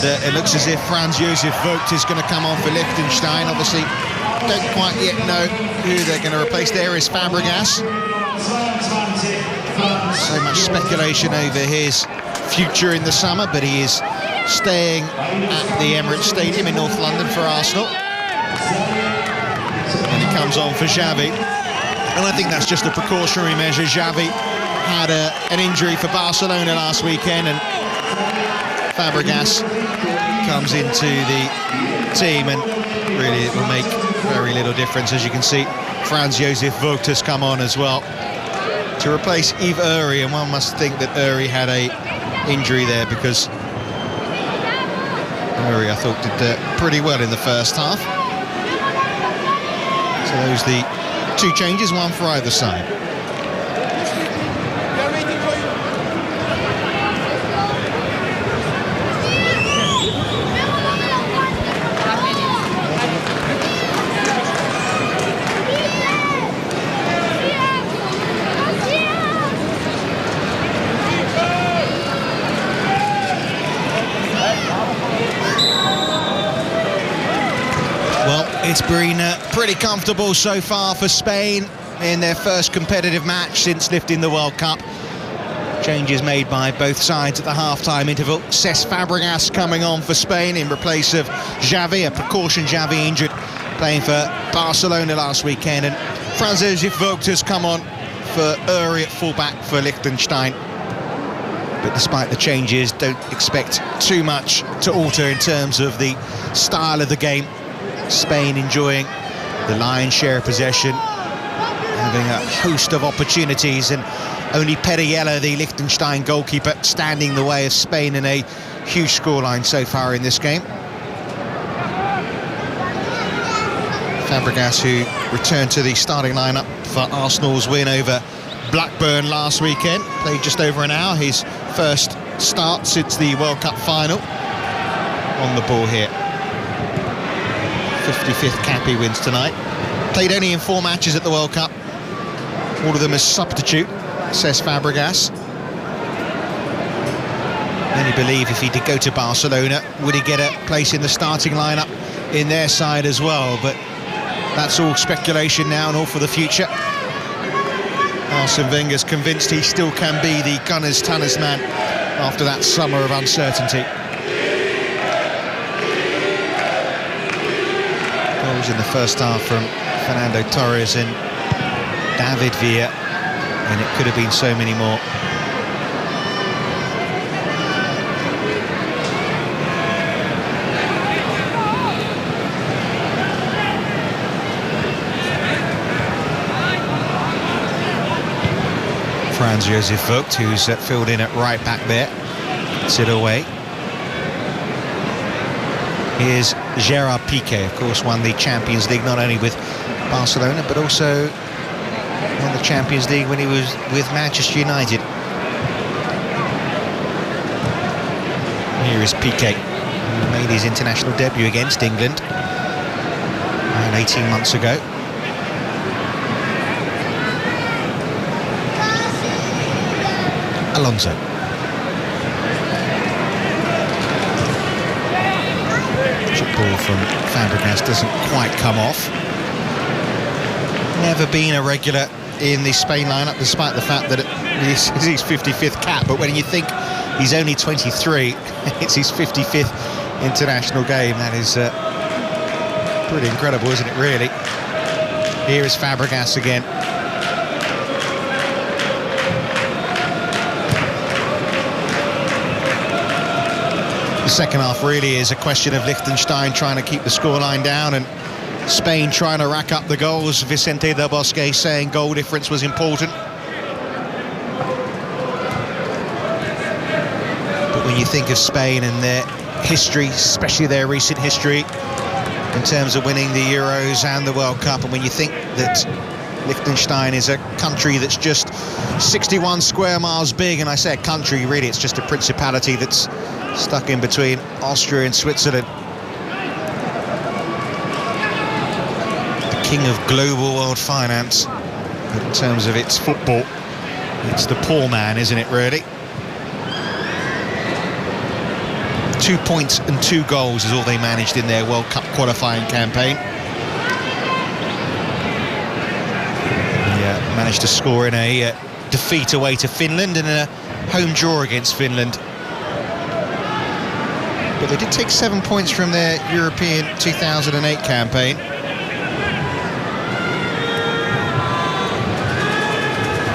it looks as if Franz Josef Vogt is going to come on for Liechtenstein. Obviously, don't quite yet know who they're going to replace. There is Fabregas. So much speculation over his future in the summer, but he is staying at the Emirates Stadium in North London for Arsenal. And he comes on for Xavi. And I think that's just a precautionary measure. Xavi had an injury for Barcelona last weekend, and Fabregas comes into the team, and really it will make very little difference. As you can see, Franz Josef Vogt has come on as well to replace Yves Uri, and one must think that Uri had a injury there, because Uri, I thought, did pretty well in the first half. So those are the two changes, one for either side. It's been pretty comfortable so far for Spain in their first competitive match since lifting the World Cup. Changes made by both sides at the half-time interval. Cesc Fabregas coming on for Spain in replace of Xavi, a precaution. Xavi injured, playing for Barcelona last weekend. And Franz Josef Vogt has come on for Uri at fullback for Liechtenstein. But despite the changes, don't expect too much to alter in terms of the style of the game. Spain enjoying the lion's share of possession, having a host of opportunities, and only Perriella, the Liechtenstein goalkeeper, standing in the way of Spain in a huge scoreline so far in this game. Fabregas, who returned to the starting lineup for Arsenal's win over Blackburn last weekend, played just over an hour, his first start since the World Cup final. On the ball here. 55th cap he wins tonight. Played only in 4 matches at the World Cup, all of them as substitute, says Fabregas. Many believe if he did go to Barcelona, would he get a place in the starting lineup in their side as well, but that's all speculation now and all for the future. Arsene Wenger's convinced he still can be the Gunners' talisman after that summer of uncertainty. Goals in the first half from Fernando Torres and David Villa, and it could have been so many more. Franz Josef Vogt, who's filled in at right back there, gets it away. Here's Gerard Piqué, of course, won the Champions League not only with Barcelona but also won the Champions League when he was with Manchester United. Here is Piqué, who made his international debut against England 18 months ago. Alonso. Ball from Fabregas doesn't quite come off. Never been a regular in the Spain lineup, despite the fact that it's his 55th cap. But when you think he's only 23, it's his 55th international game. That is pretty incredible, isn't it, really? Here is Fabregas again. The second half really is a question of Liechtenstein trying to keep the scoreline down and Spain trying to rack up the goals. Vicente Del Bosque saying goal difference was important. But when you think of Spain and their history, especially their recent history in terms of winning the Euros and the World Cup, and when you think that Liechtenstein is a country that's just 61 square miles big, and I say a country, really it's just a principality that's stuck in between Austria and Switzerland. The king of global world finance, but in terms of its football, it's the poor man, isn't it, really? 2 points and 2 goals is all they managed in their World Cup qualifying campaign. Managed to score in a defeat away to Finland and a home draw against Finland. But they did take 7 points from their European 2008 campaign.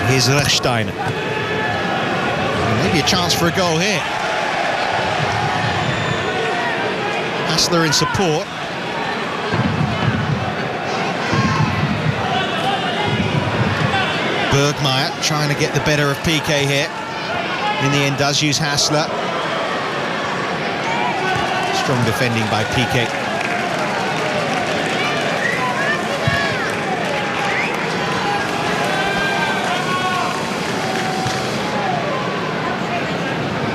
Here's Liechtenstein. Maybe a chance for a goal here. Hassler in support. Bergmeier trying to get the better of Piqué here. In the end does use Hassler. Strong defending by Piqué.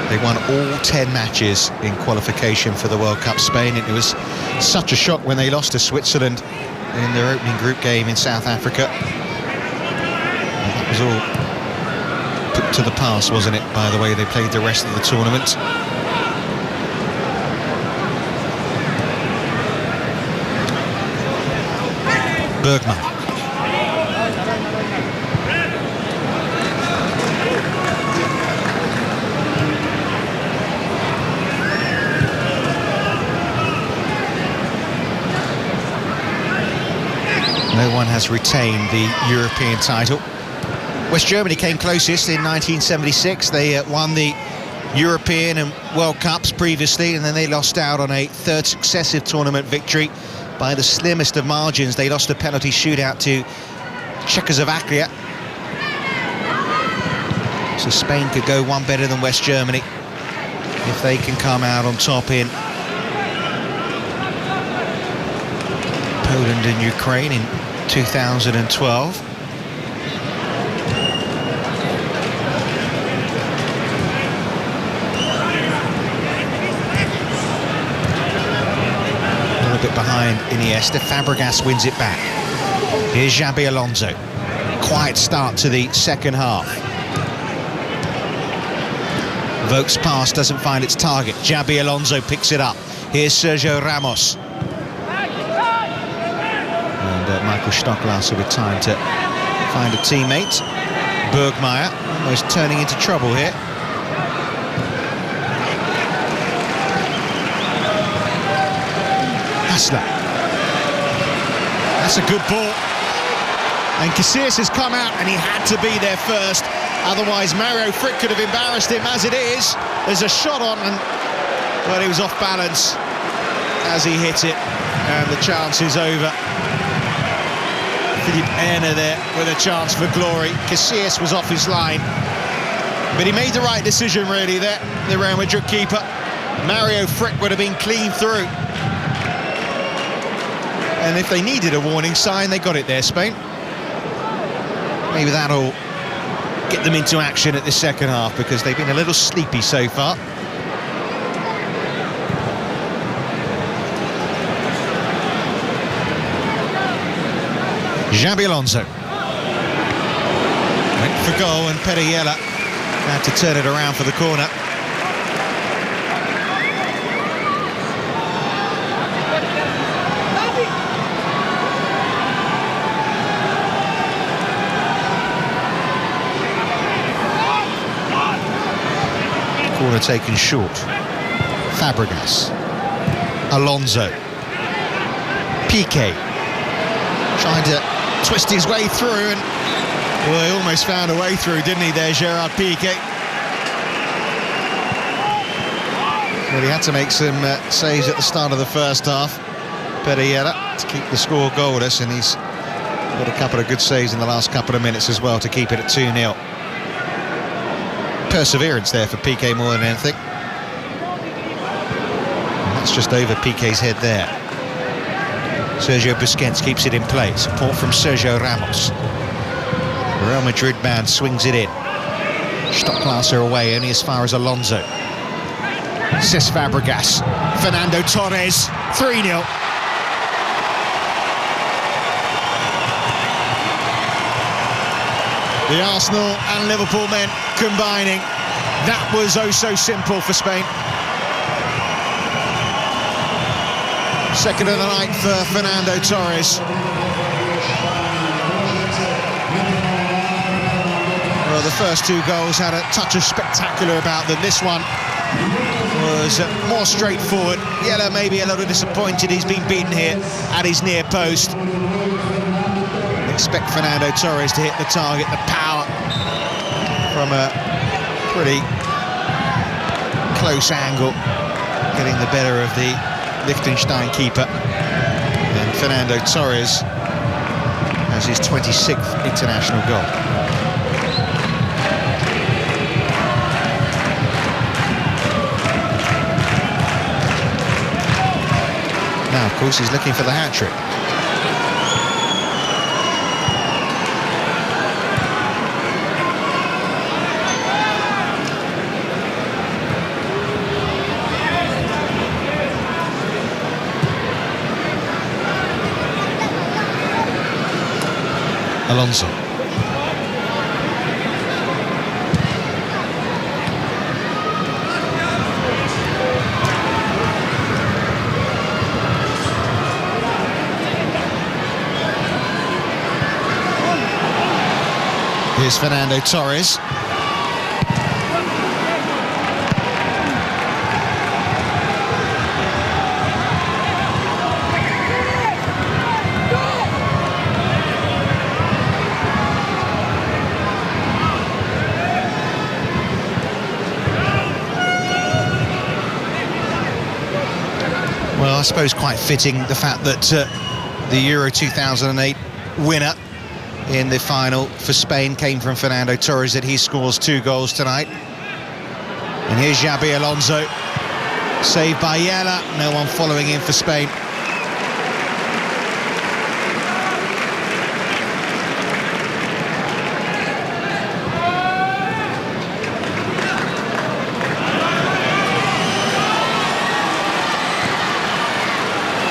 They won all 10 matches in qualification for the World Cup. Spain, it was such a shock when they lost to Switzerland in their opening group game in South Africa. That was all put to the past, wasn't it, by the way they played the rest of the tournament. Bergman. No one has retained the European title. West Germany came closest in 1976. They won the European and World Cups previously, and then they lost out on a third successive tournament victory by the slimmest of margins. They lost a penalty shootout to Czechoslovakia. So Spain could go one better than West Germany if they can come out on top in Poland and Ukraine in 2012. Bit behind Iniesta. Fabregas wins it back. Here's Xabi Alonso. Quiet start to the second half. Vokes pass doesn't find its target. Xabi Alonso picks it up. Here's Sergio Ramos. And Michael Stocklasser with time to find a teammate. Bergmeier almost turning into trouble here. Hassler. That's a good ball. And Casillas has come out and he had to be there first. Otherwise, Mario Frick could have embarrassed him as it is. There's a shot on and, well, he was off balance as he hit it. And the chance is over. Philippe Erner there with a chance for glory. Casillas was off his line. But he made the right decision, really, there. The Real Madrid keeper. Mario Frick would have been clean through. And if they needed a warning sign, they got it there, Spain. Maybe that'll get them into action at the second half, because they've been a little sleepy so far. Xabi Alonso. Went for goal, and Pereyella had to turn it around for the corner. Corner taken short. Fabregas. Alonso. Piqué. Trying to twist his way through, and well, he almost found a way through, didn't he there, Gerard Piqué? Well, he had to make some saves at the start of the first half, Pereyella, to keep the score goalless, and he's got a couple of good saves in the last couple of minutes as well to keep it at 2-0. Perseverance there for Piqué more than anything. And that's just over Piqué's head there. Sergio Busquets keeps it in play. Support from Sergio Ramos. The Real Madrid man swings it in. Stocklasser away, only as far as Alonso. Cesc Fabregas. Fernando Torres. 3-0. The Arsenal and Liverpool men combining. That was oh so simple for Spain. Second of the night for Fernando Torres. Well, the first two goals had a touch of spectacular about them. This one was more straightforward. Yella maybe a little disappointed he's been beaten here at his near post. Expect Fernando Torres to hit the target, the power from a pretty close angle, getting the better of the Liechtenstein keeper. And Fernando Torres has his 26th international goal. Now, of course, he's looking for the hat-trick. Alonso. Here's Fernando Torres. Well, I suppose quite fitting the fact that the Euro 2008 winner in the final for Spain came from Fernando Torres, that he scores 2 goals tonight. And here's Xabi Alonso, saved by Yella, no one following in for Spain.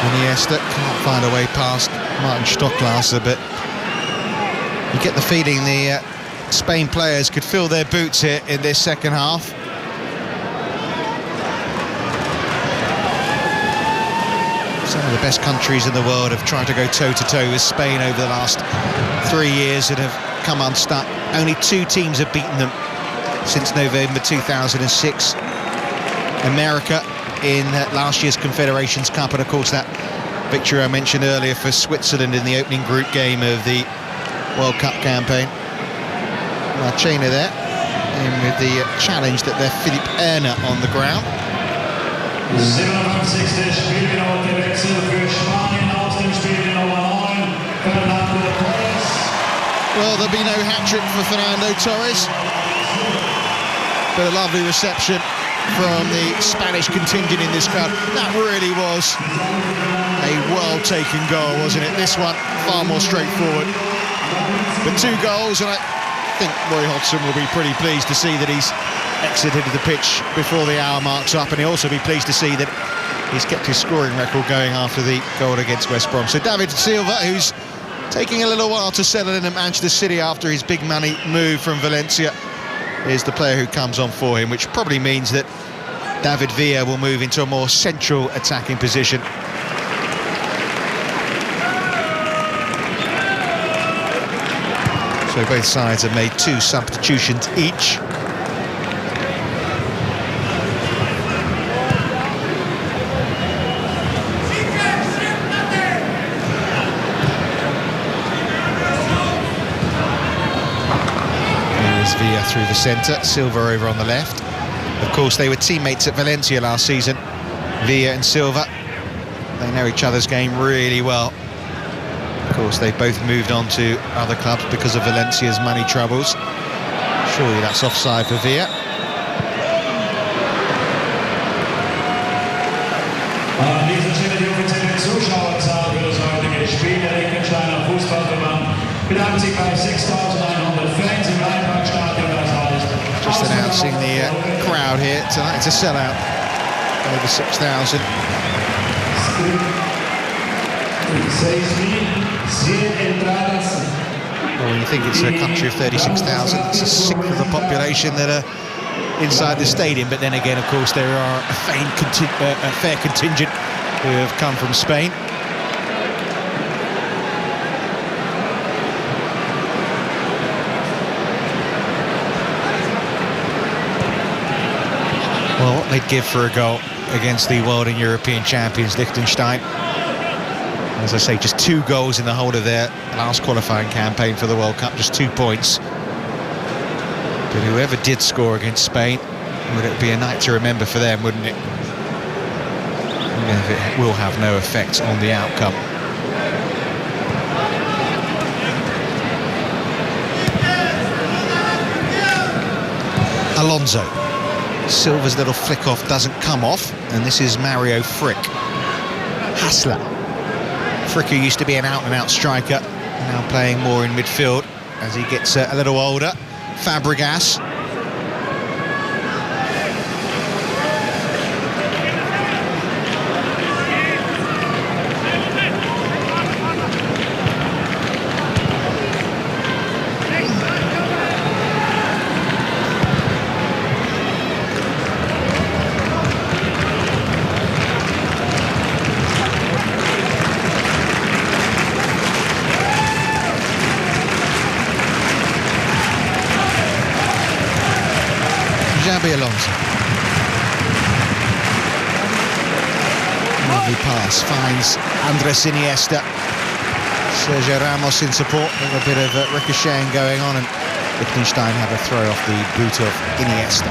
Iniesta can't find a way past Martin Stocklasser, but you get the feeling the Spain players could feel their boots here in this second half. Some of the best countries in the world have tried to go toe-to-toe with Spain over the last 3 years and have come unstuck. Only 2 teams have beaten them since November 2006. America in last year's Confederations Cup, and of course that victory I mentioned earlier for Switzerland in the opening group game of the World Cup campaign. Marchena there, in with the challenge that they're Philipp Erner on the ground. Well, there'll be no hat-trick for Fernando Torres, but a lovely reception from the Spanish contingent in this crowd. That really was a well-taken goal, wasn't it? This one, far more straightforward. But 2 goals, and I think Roy Hodgson will be pretty pleased to see that he's exited the pitch before the hour marks up, and he'll also be pleased to see that he's kept his scoring record going after the goal against West Brom. So David Silva, who's taking a little while to settle in at Manchester City after his big money move from Valencia, is the player who comes on for him, which probably means that David Villa will move into a more central attacking position. So both sides have made 2 substitutions each. Here's Villa through the centre, Silva over on the left. Of course, they were teammates at Valencia last season, Villa and Silva. They know each other's game really well. Of course, they've both moved on to other clubs because of Valencia's money troubles. Surely that's offside for Villa. An dieser Stelle die offizielle Zuschauerzahl für das heutige Spiel. Der Liechtensteiner Fußballverband bedankt sich bei 6.100 Fans im Rheinparkstadion. Just announcing the crowd here tonight. It's a sellout, over 6,000. Well, when you think it's a country of 36,000, it's a sixth of the population that are inside the stadium. But then again, of course, there are a fair contingent who have come from Spain. Well, what they'd give for a goal against the world and European champions Liechtenstein. As I say, just 2 goals in the whole of their last qualifying campaign for the World Cup, just 2 points. But whoever did score against Spain, would it be a night to remember for them, wouldn't it? Even if it will have no effect on the outcome. Alonso. Silva's little flick off doesn't come off, and this is Mario Frick. Hassler. Frick, who used to be an out-and-out striker, now playing more in midfield as he gets a little older. Fabregas. Alonso. Lovely pass, finds Andres Iniesta. Sergio Ramos in support, with a bit of ricocheting going on, and Liechtenstein have a throw off the boot of Iniesta.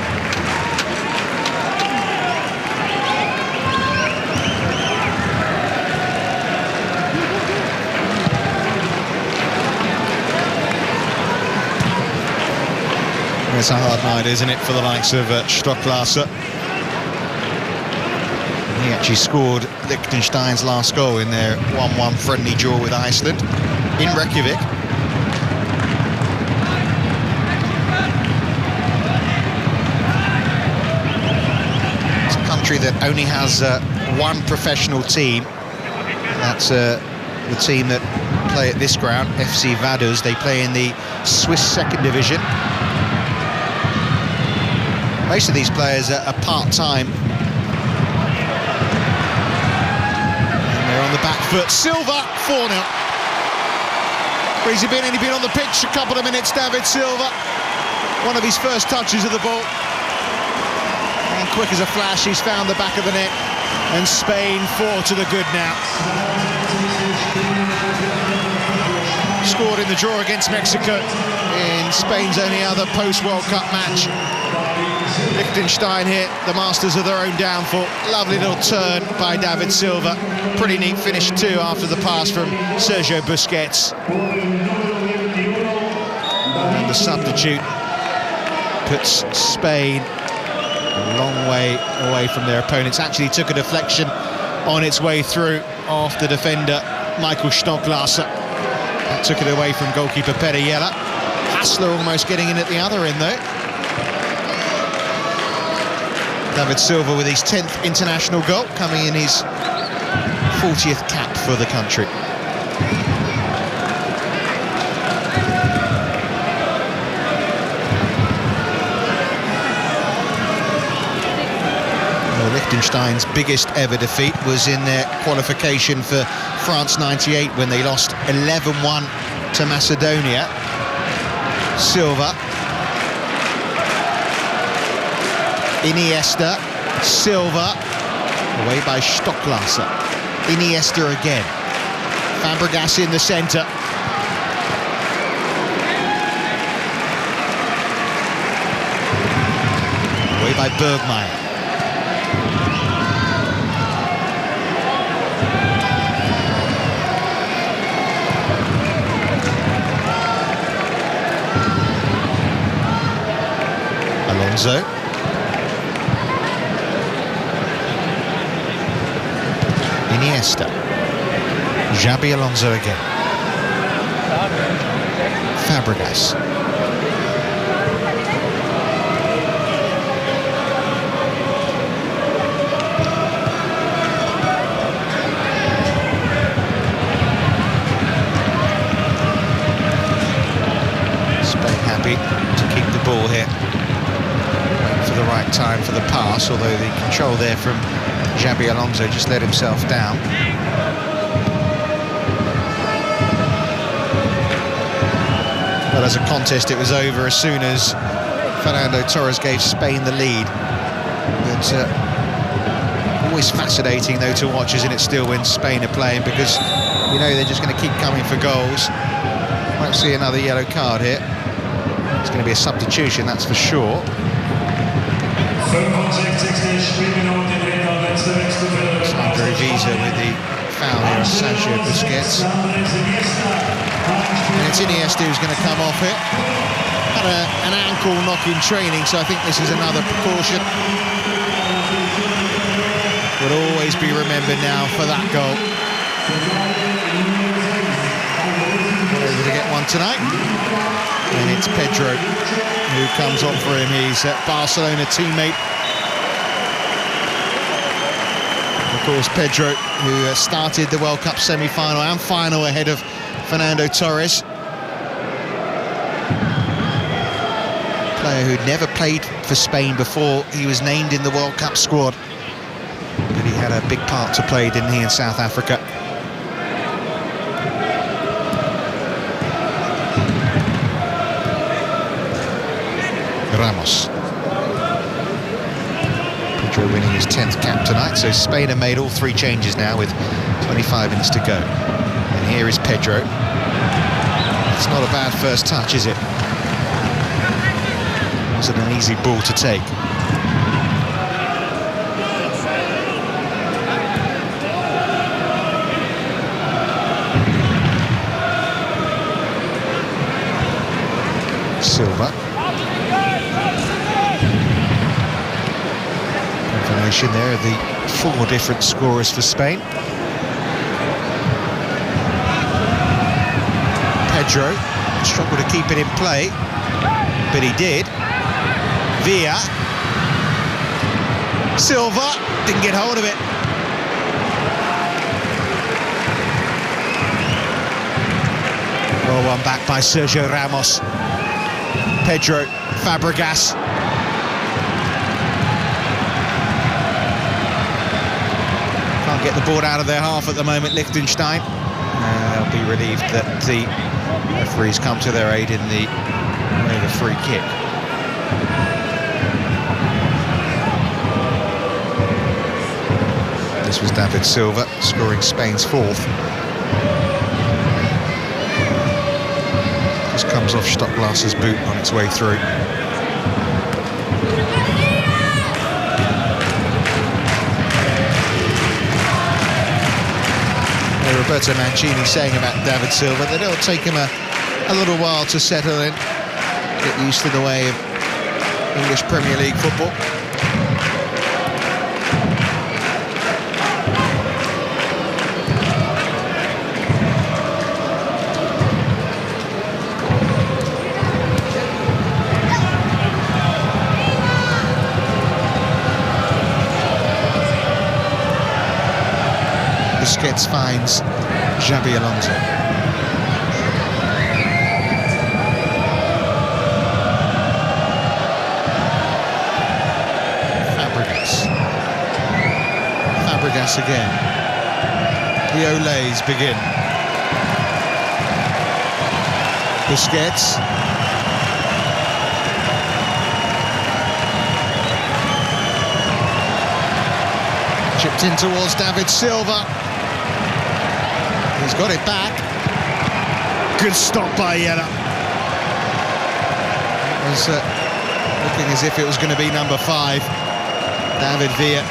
It's a hard night, isn't it, for the likes of Stocklasser. He actually scored Liechtenstein's last goal in their 1-1 friendly draw with Iceland in Reykjavik. It's a country that only has one professional team. That's the team that play at this ground, FC Vaduz. They play in the Swiss second division. Most of these players are part-time. And they're on the back foot. Silva, 4-0. Where's he been? And he's been on the pitch a couple of minutes, David Silva. One of his first touches of the ball. And quick as a flash, he's found the back of the net. And Spain 4 to the good now. Scored in the draw against Mexico in Spain's only other post-World Cup match. Liechtenstein here, the masters of their own downfall. Lovely little turn by David Silva. Pretty neat finish too after the pass from Sergio Busquets. And the substitute puts Spain a long way away from their opponents. Actually took a deflection on its way through off the defender Michael Stocklasser. That took it away from goalkeeper Pereyela. Hassler almost getting in at the other end though. David Silva with his 10th international goal, coming in his 40th cap for the country. Well, Liechtenstein's biggest ever defeat was in their qualification for France '98 when they lost 11-1 to Macedonia. Silva. Iniesta, Silva, away by Stocklasser. Iniesta again. Fabregas in the centre. Away by Bergmeier. Alonso. Iniesta. Xabi Alonso again. Fabregas. Spain happy to keep the ball here. Waiting for the right time for the pass, although the control there from Xabi Alonso just let himself down. But as a contest, it was over as soon as Fernando Torres gave Spain the lead. But always fascinating, though, to watch, isn't it, still, when Spain are playing, because you know they're just going to keep coming for goals. Might see another yellow card here. It's going to be a substitution, that's for sure. Sandro Visa with the foul here on Sancho Busquets. And it's Iniesta who's going to come off it. Had an ankle knock in training, so I think this is another precaution. Will always be remembered now for that goal. Not able to get one tonight. And it's Pedro who comes on for him. He's a Barcelona teammate. Of course, Pedro, who started the World Cup semi-final and final ahead of Fernando Torres. Player who'd never played for Spain before he was named in the World Cup squad. But he had a big part to play, didn't he, in South Africa? Ramos. Pedro winning his 10th cap tonight, so Spain have made all 3 changes now with 25 minutes to go. And here is Pedro. It's not a bad first touch, is it? It wasn't an easy ball to take. Silva. Confirmation there of the 4 different scorers for Spain. Pedro struggled to keep it in play, but he did. Villa. Silva didn't get hold of it. Well, one back by Sergio Ramos. Pedro, Fabregas. Can't get the ball out of their half at the moment, Liechtenstein. They'll be relieved that the referees come to their aid in the way of a free kick. This was David Silva scoring Spain's 4th. Just comes off Stockglasser's boot on its way through. Roberto Mancini saying about David Silva that it'll take him a little while to settle in, get used to the way of English Premier League football. Busquets finds Xabi Alonso. Fabregas again. The Olays begin. Busquets. Chipped in towards David Silva. He's got it back. Good stop by Yella. It was looking as if it was going to be number 5. David Villa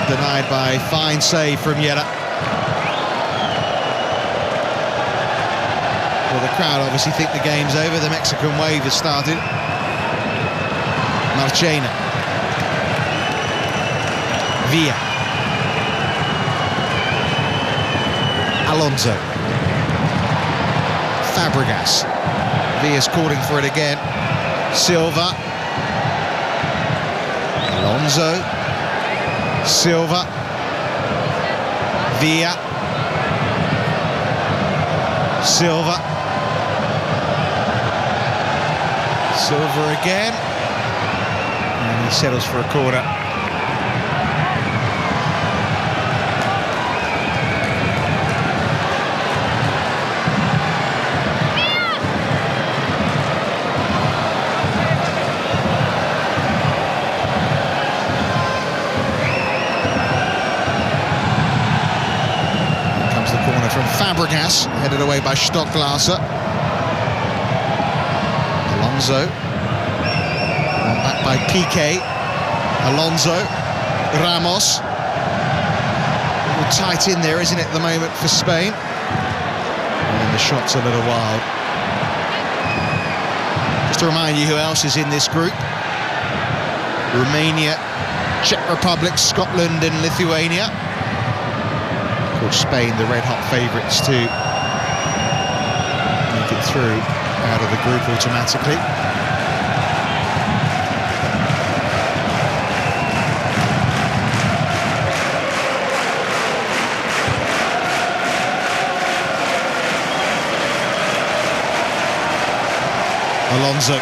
denied by fine save from Yella. Well, the crowd obviously think the game's over. The Mexican wave has started. Marchena. Villa. Alonso. Fabregas. Villa's calling for it again. Silva. Alonso. Silva. Villa. Silva. Silva again. And he settles for a corner. from Fabregas, headed away by Stockglasser. Alonso. One back by Piqué. Alonso. Ramos. All tight in there, isn't it, at the moment for Spain? And the shot's a little wild. Just to remind you who else is in this group. Romania, Czech Republic, Scotland and Lithuania. Of course, Spain, the red-hot favourites to make it through out of the group automatically. Alonso,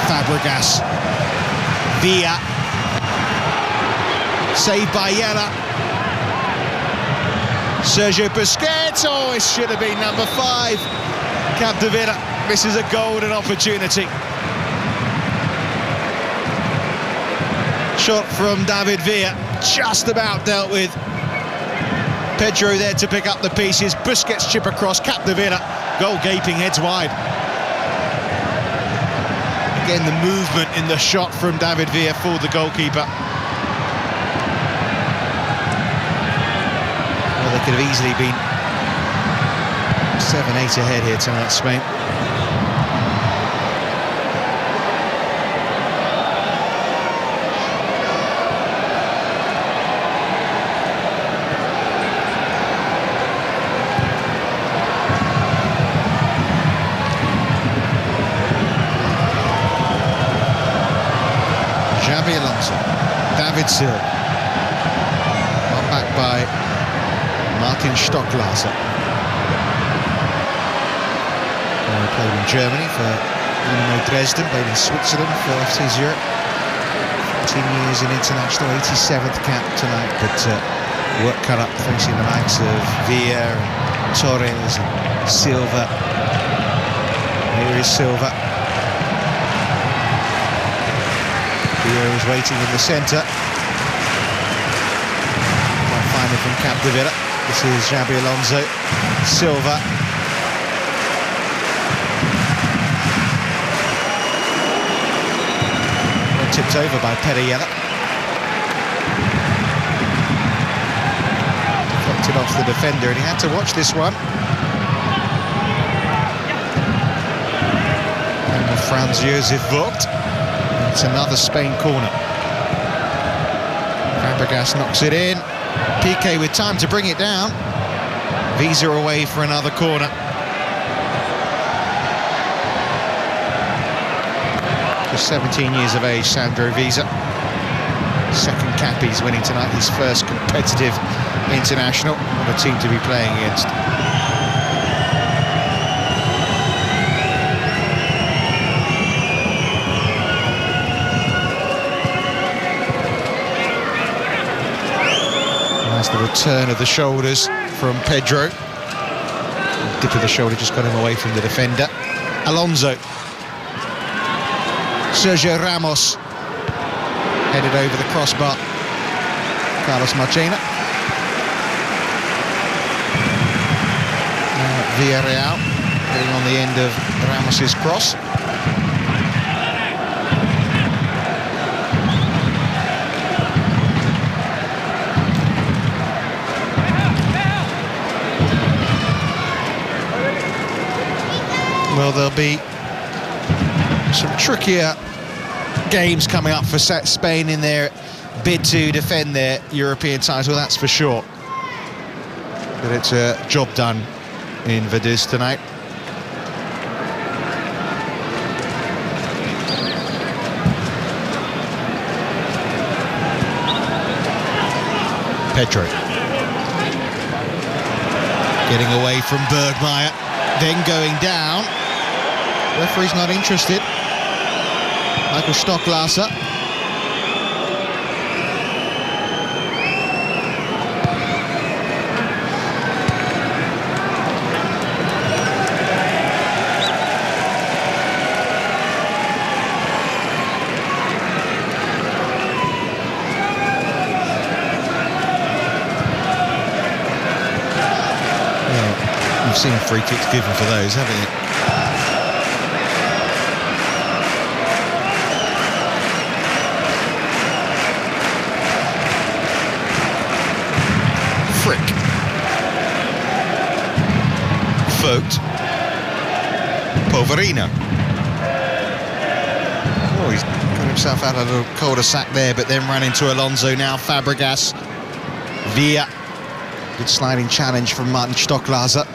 Fabregas, Villa, saved by Yella, Sergio Busquets. Oh, it should have been number 5. Capdevila misses a golden opportunity. Shot from David Villa, just about dealt with. Pedro there to pick up the pieces. Busquets chip across, Capdevila, goal gaping, heads wide. Again, the movement in the shot from David Villa for the goalkeeper. Well, they could have easily been 7-8 ahead here tonight, Spain. Alonso, David Silva, one back by Martin Stockglasser. Played in Germany for Dynamo Dresden, played in Switzerland for FC Zurich. 14 years in international, 87th cap tonight, but work cut up facing the likes of Villa and Torres and Silva. Here is Silva. Villa is waiting in the centre. Can't find him from Capdevila. This is Xabi Alonso. Silva. Tipped over by Pereyella. Deflected off the defender, and he had to watch this one. And Franz Josef Vogt. It's another Spain corner. Fabregas knocks it in. Piqué with time to bring it down. Visa away for another corner. Just 17 years of age, Sandro Visa. Second cap he's winning tonight, his first competitive international. What a team to be playing against. That's the return of the shoulders from Pedro. The dip of the shoulder just got him away from the defender. Alonso. Sergio Ramos. Headed over the crossbar. Carlos Marchena. Villarreal getting on the end of Ramos's cross. Well, there'll be some trickier games coming up for Spain in their bid to defend their European title, that's for sure. But it's a job done in Vaduz tonight. Pedro. Getting away from Bergmeier, then going down. Referee's not interested. Michael Stockglasser. You've seen free kicks given for those, haven't you? Frick. Vogt. Poverino. Oh, he's got himself out of a little cul-de-sac there, but then ran into Alonso. Now Fabregas. Villa. Good sliding challenge from Martin Stocklaser.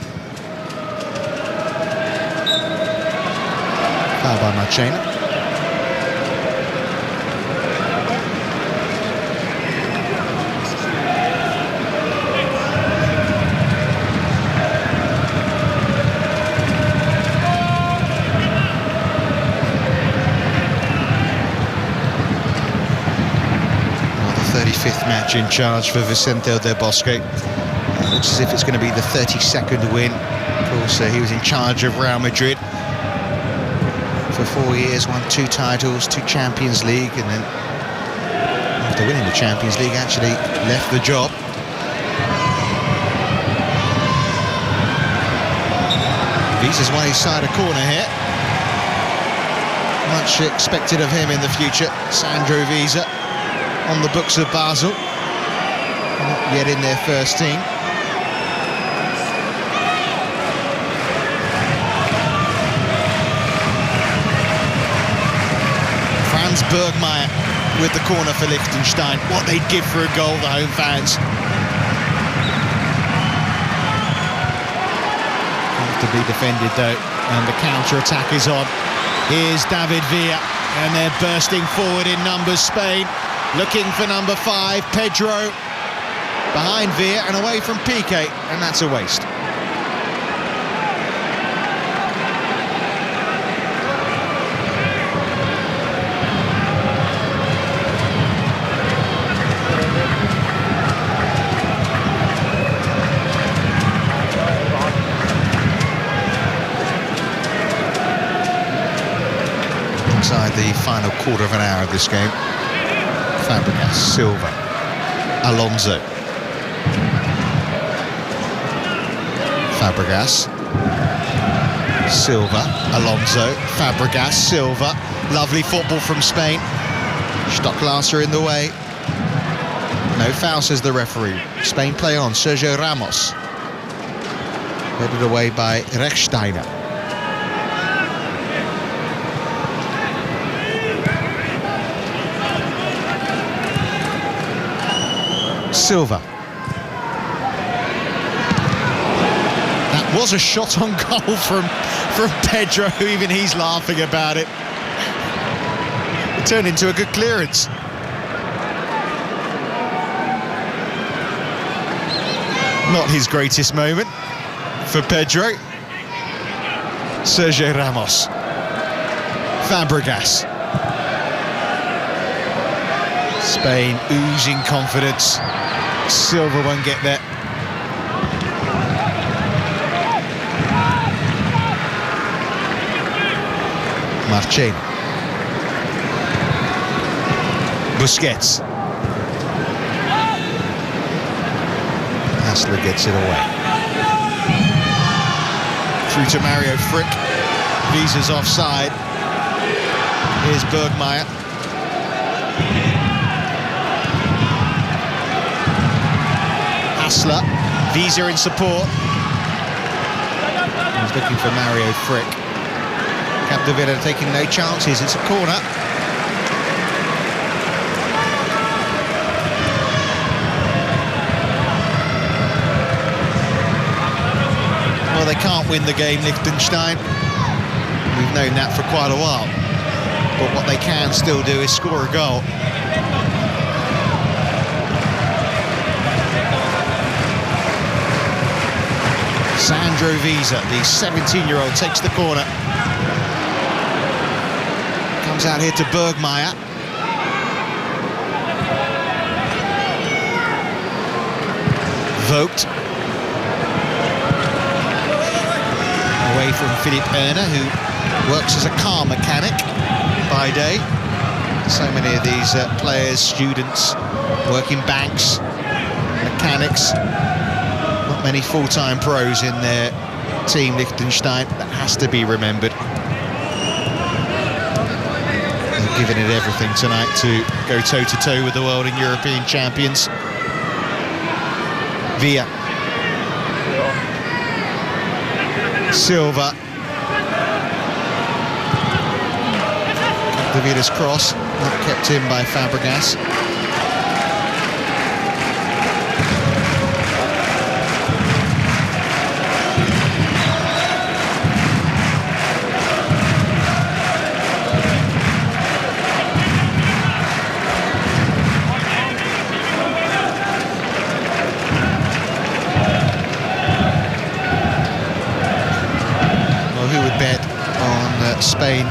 Foul by Marchena. Well, the 35th match in charge for Vicente Del Bosque. Looks as if it's going to be the 32nd win. Of course, he was in charge of Real Madrid for 4 years, won 2 titles, 2 Champions League, and then after winning the Champions League actually left the job. Visa's won his side a corner here. Much expected of him in the future. Sandro Visa on the books of Basel, not yet in their first team. Bergmeier with the corner for Liechtenstein. What they'd give for a goal, the home fans. Comfortably defended though, and the counter-attack is on. Here's David Villa, and they're bursting forward in numbers, Spain. Looking for number 5, Pedro. Behind Villa and away from Piqué, and that's a waste. Inside the final quarter of an hour of this game. Fabregas, Silva, Alonso. Fabregas, Silva, Alonso, Fabregas, Silva. Lovely football from Spain. Stocklaser in the way. No foul, says the referee. Spain play on. Sergio Ramos. Headed away by Liechtenstein. Silva. That was a shot on goal from Pedro. Even he's laughing about it. It turned into a good clearance. Not his greatest moment for Pedro. Sergio Ramos. Fabregas. Spain oozing confidence. Silva won't get there. Marchena. Busquets. Hassler gets it away. Through to Mario Frick. Visa's offside. Here's Bergmeier. Hassler. Visa in support. He's looking for Mario Frick. Capdevila taking no chances. It's a corner. Well, they can't win the game, Liechtenstein. We've known that for quite a while. But what they can still do is score a goal. Sandro Visa, the 17-year-old, takes the corner. Comes out here to Bergmeier. Vogt. Away from Philippe Erner, who works as a car mechanic by day. So many of these players, students, working banks, mechanics. Not many full-time pros in their team, Liechtenstein, that has to be remembered. They're giving it everything tonight to go toe-to-toe with the world and European champions. Villa. Silva. Davida's cross, not kept in by Fabregas. Well, who would bet on Spain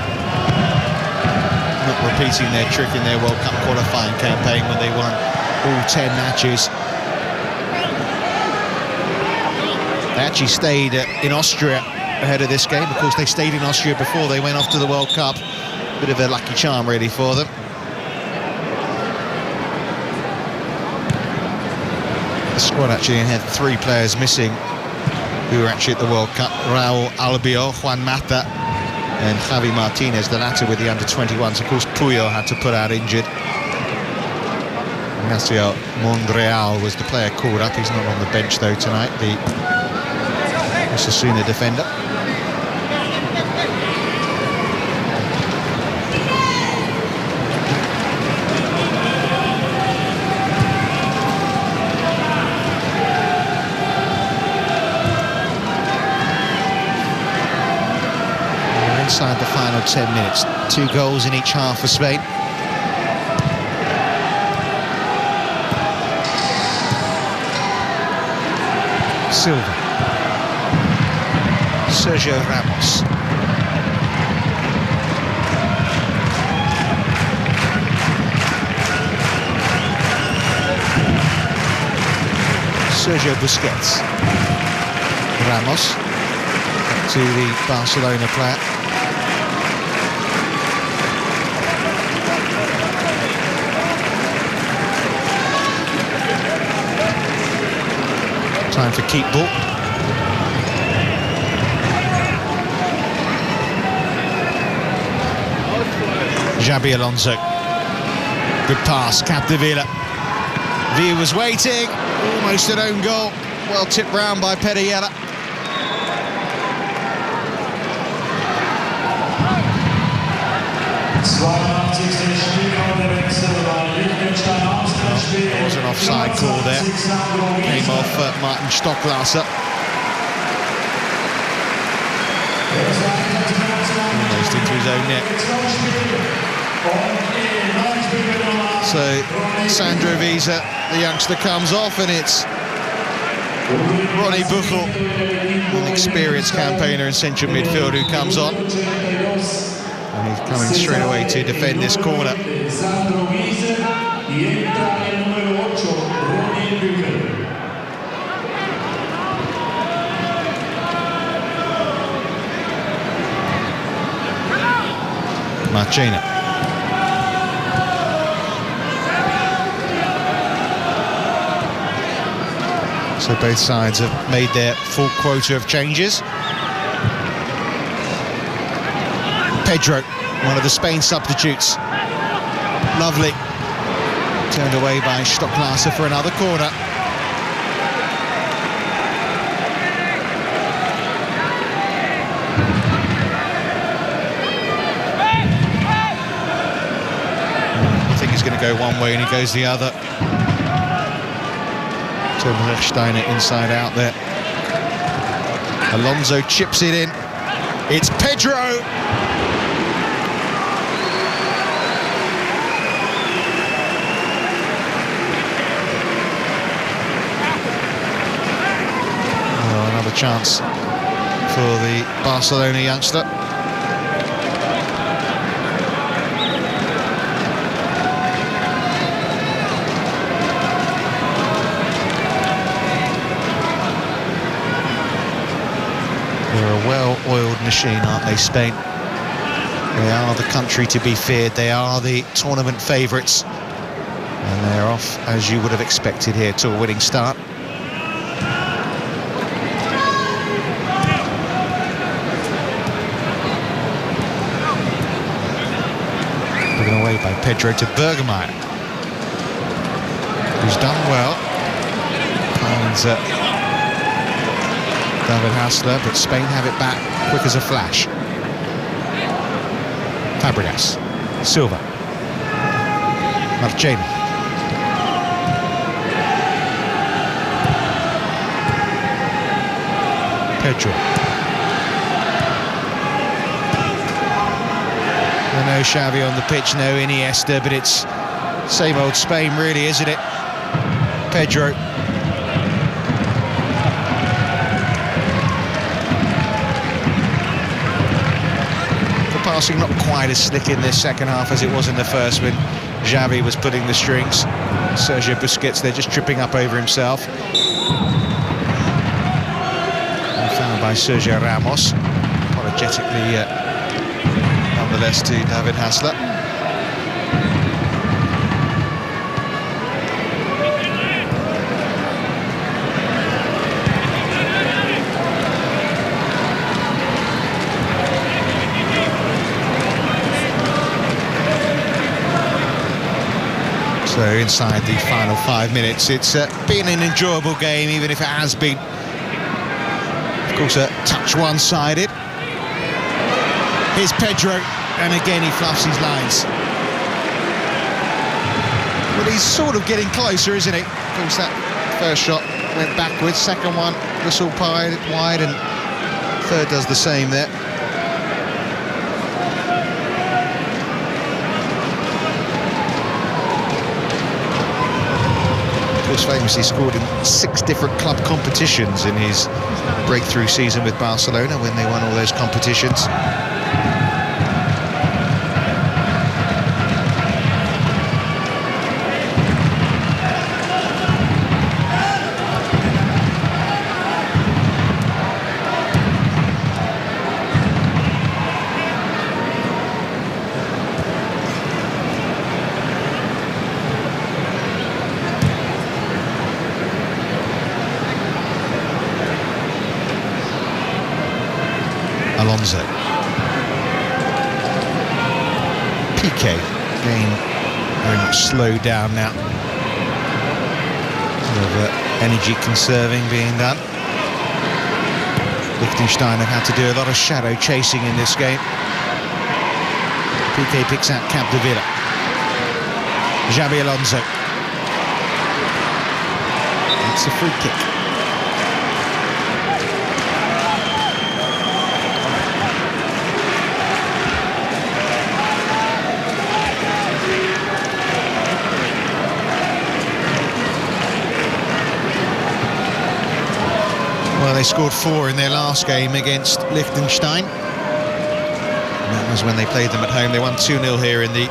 not repeating their trick in their World Cup qualifying campaign when they won all 10 matches? They actually stayed in Austria ahead of this game. Of course, they stayed in Austria before they went off to the World Cup. Bit of a lucky charm, really, for them. The squad actually had 3 players missing who were actually at the World Cup. Raul Albiol, Juan Mata and Javi Martinez, the latter with the under-21s. Of course, Puyol had to put out injured. Ignacio Monreal was the player called up. He's not on the bench, though, tonight, the Osasuna defender. Inside the final 10 minutes, 2 goals in each half for Spain. Silva, Sergio Ramos, Sergio Busquets, Ramos to the Barcelona player. Time for keep ball. Xabi Alonso. Good pass, Capdevila. Villa was waiting, almost an own goal. Well tipped round by Pereira. There was an offside call there. Came off Martin Stocklasser. Almost into his own net. So Sandro Visa, the youngster, comes off, and it's Ronnie Buchel, an experienced campaigner in central midfield, who comes on. And he's coming straight away to defend this corner. Marchena. So both sides have made their full quota of changes. Pedro, one of the Spain substitutes. Lovely. Turned away by Stocklasser for another corner. You think he's going to go one way and he goes the other. Liechtenstein inside out there. Alonso chips it in. It's Pedro. Oh, another chance for the Barcelona youngster. They're a well-oiled machine, aren't they, Spain? They are the country to be feared. They are the tournament favourites. And they're off, as you would have expected here, to a winning start. Given away by Pedro to Bergmeier, who's done well. Finds David Hassler, but Spain have it back quick as a flash. Fabregas, Silva, Marchena, Pedro. No Xavi on the pitch, no Iniesta, but it's same old Spain really, isn't it? Pedro. The passing not quite as slick in this second half as it was in the first when Xavi was putting the strings. Sergio Busquets, they're just tripping up over himself. And found by Sergio Ramos, apologetically nonetheless to David Hassler. So inside the final 5 minutes, it's been an enjoyable game, even if it has been, of course, a touch one-sided. Here's Pedro, and again he fluffs his lines. Well, he's sort of getting closer, isn't he? Of course, that first shot went backwards, second one whistle wide, and third does the same there. Famously scored in 6 different club competitions in his breakthrough season with Barcelona when they won all those competitions. Alonso. Piqué, again, very much slowed down now. Sort of energy conserving being done. Liechtenstein have had to do a lot of shadow chasing in this game. Piqué picks out Capdevila. Xabi Alonso. It's a free kick. Well, they scored 4 in their last game against Liechtenstein. And that was when they played them at home. They won 2-0 here in the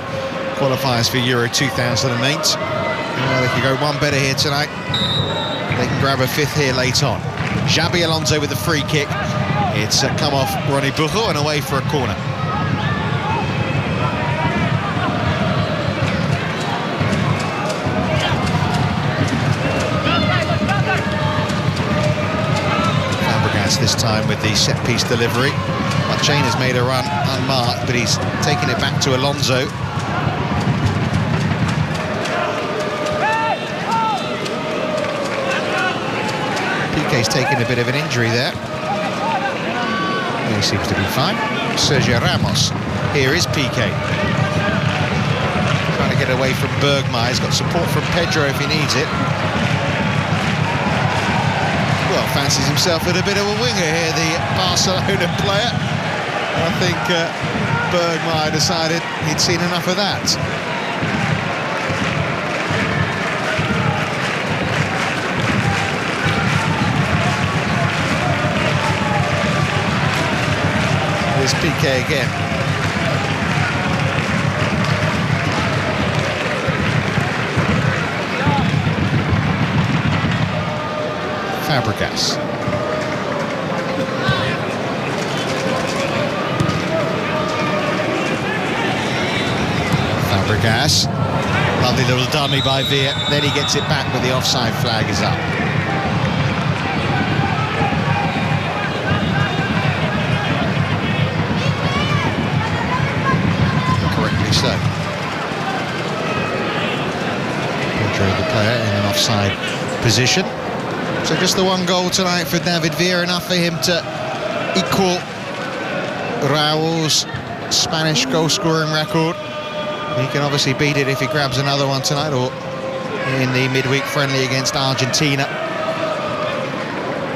qualifiers for Euro 2008. Well, they could go one better here tonight. They can grab a 5th here late on. Xabi Alonso with the free kick. It's come off Ronnie Buchel and away for a corner. This time with the set-piece delivery. Marchena's made a run unmarked, but he's taken it back to Alonso. Piqué's taken a bit of an injury there. He seems to be fine. Sergio Ramos. Here is Piqué. Trying to get away from Bergmeier. He's got support from Pedro if he needs it. Well, fancies himself with a bit of a winger here, the Barcelona player. I think Bergmeier decided he'd seen enough of that. Here's Piqué again. Fabregas. Fabregas. Lovely little dummy by Villa. Then he gets it back, but the offside flag is up. Correctly so. very good player in an offside position. So just the one goal tonight for David Villa, enough for him to equal Raul's Spanish goal-scoring record. He can obviously beat it if he grabs another one tonight, or in the midweek friendly against Argentina.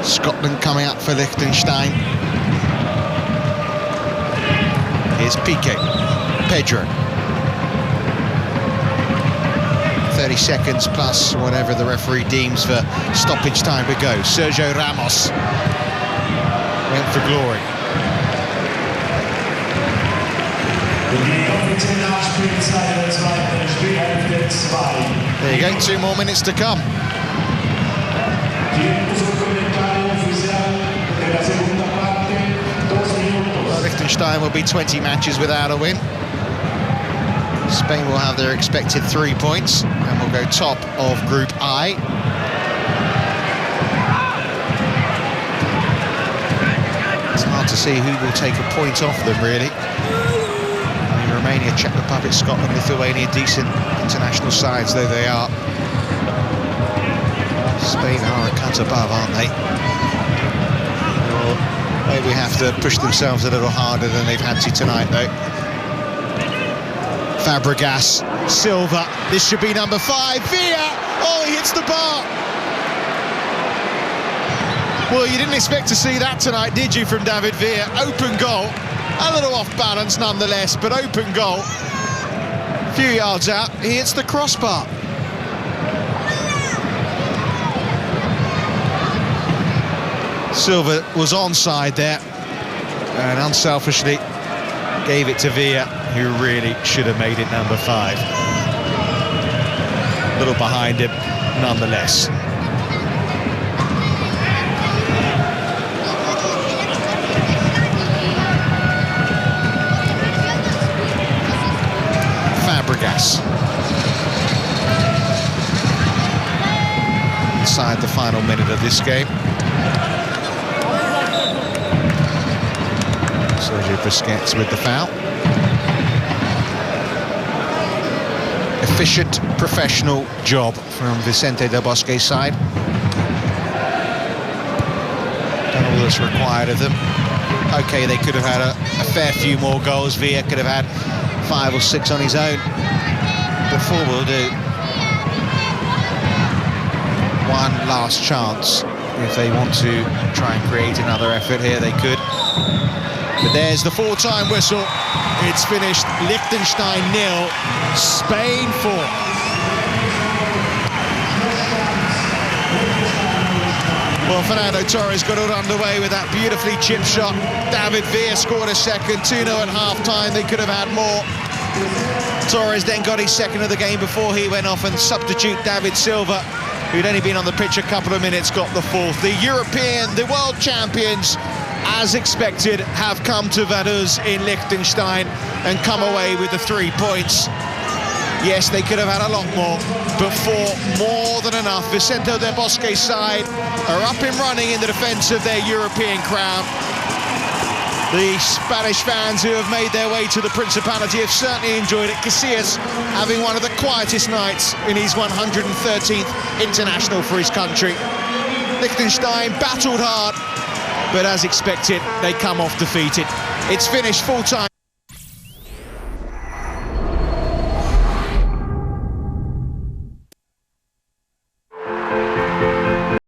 Scotland coming up for Liechtenstein. Here's Piqué, Pedro. 30 seconds plus whatever the referee deems for stoppage time to go. Sergio Ramos went for glory. There you go, 2 more minutes to come. Well, Liechtenstein will be 20 matches without a win. Spain will have their expected 3 points and will go top of Group I. It's hard to see who will take a point off them, really. I mean, Romania, Czech Republic, Scotland, Lithuania, decent international sides though they are. Spain are a cut above, aren't they? Well, maybe have to push themselves a little harder than they've had to tonight, though. Fabregas, Silva, this should be number 5, Villa! Oh, he hits the bar! Well, you didn't expect to see that tonight, did you, from David Villa? Open goal, a little off balance nonetheless, but open goal. A few yards out, he hits the crossbar. Silva was onside there, and unselfishly gave it to Villa, who really should have made it number 5. A little behind him, nonetheless. Fabregas. Inside the final minute of this game. Sergio Busquets with the foul. Efficient, professional job from Vicente Del Bosque's side. Done all that's required of them. Okay, they could have had a fair few more goals. Villa could have had 5 or 6 on his own. But 4 will do. One last chance. If they want to try and create another effort here, they could. But there's the full-time whistle. It's finished. Liechtenstein 0, Spain 4. Well, Fernando Torres got it underway with that beautifully chipped shot. David Villa scored a second, 2-0 at half-time. They could have had more. Torres then got his second of the game before he went off, and substitute David Silva, who'd only been on the pitch a couple of minutes, got the 4th. The European, the world champions, as expected, have come to Vaduz in Liechtenstein and come away with the 3 points. Yes, they could have had a lot more, but 4 more than enough. Vicente Del Bosque's side are up and running in the defence of their European crown. The Spanish fans who have made their way to the Principality have certainly enjoyed it. Casillas having one of the quietest nights in his 113th international for his country. Liechtenstein battled hard, but as expected, they come off defeated. It's finished full-time.